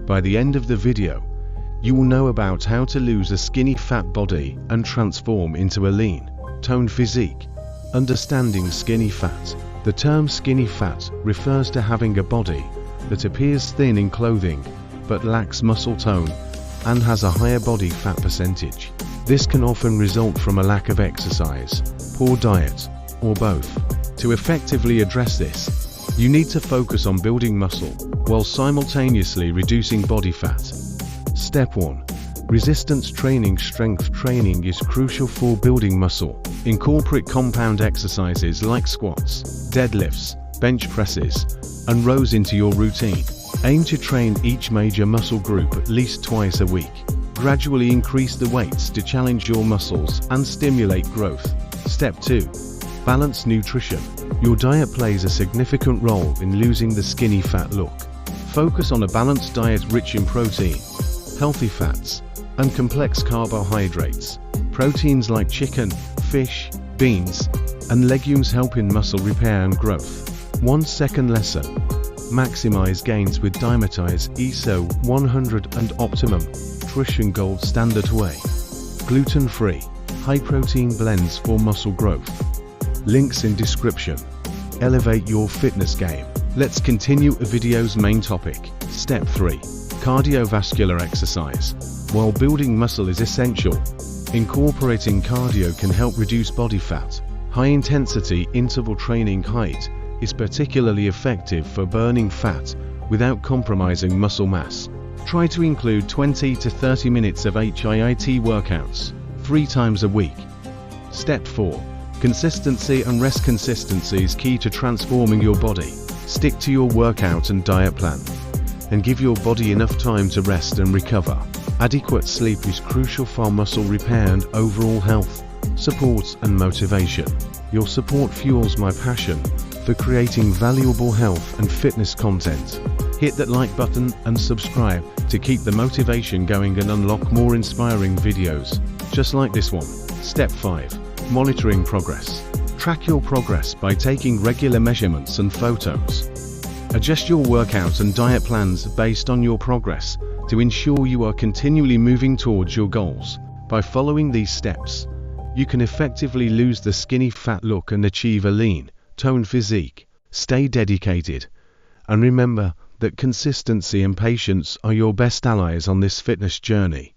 By the end of the video, you will know about how to lose a skinny fat body and transform into a lean, toned physique. Understanding skinny fat. The term skinny fat refers to having a body that appears thin in clothing but lacks muscle tone and has a higher body fat percentage. This can often result from a lack of exercise, poor diet, or both. To effectively address this, you need to focus on building muscle while simultaneously reducing body fat. Step 1. Resistance training. Strength training is crucial for building muscle. Incorporate compound exercises like squats, deadlifts, bench presses, and rows into your routine. Aim to train each major muscle group at least twice a week. Gradually increase the weights to challenge your muscles and stimulate growth. Step 2. Balanced nutrition. Your diet plays a significant role in losing the skinny fat look. Focus on a balanced diet rich in protein, healthy fats, and complex carbohydrates. Proteins like chicken, fish, beans, and legumes help in muscle repair and growth. 1 second lesson. Maximize gains with Dymatize ISO 100 and Optimum Nutrition Gold Standard Whey. Gluten-free, high-protein blends for muscle growth. Links in description. Elevate your fitness game. Let's continue a video's main topic. Step 3. Cardiovascular exercise. While building muscle is essential, incorporating cardio can help reduce body fat. High-intensity interval training HIIT is particularly effective for burning fat without compromising muscle mass. Try to include 20 to 30 minutes of HIIT workouts 3 times a week. Step 4. Consistency and rest. Consistency is key to transforming your body. Stick to your workout and diet plan, and give your body enough time to rest and recover. Adequate sleep is crucial for muscle repair and overall health, support and motivation. Your support fuels my passion for creating valuable health and fitness content. Hit that like button and subscribe to keep the motivation going and unlock more inspiring videos just like this one. Step 5. Monitoring progress. Track your progress by taking regular measurements and photos. Adjust your workout and diet plans based on your progress to ensure you are continually moving towards your goals. By following these steps, you can effectively lose the skinny fat look and achieve a lean, toned physique. Stay dedicated, and remember that consistency and patience are your best allies on this fitness journey.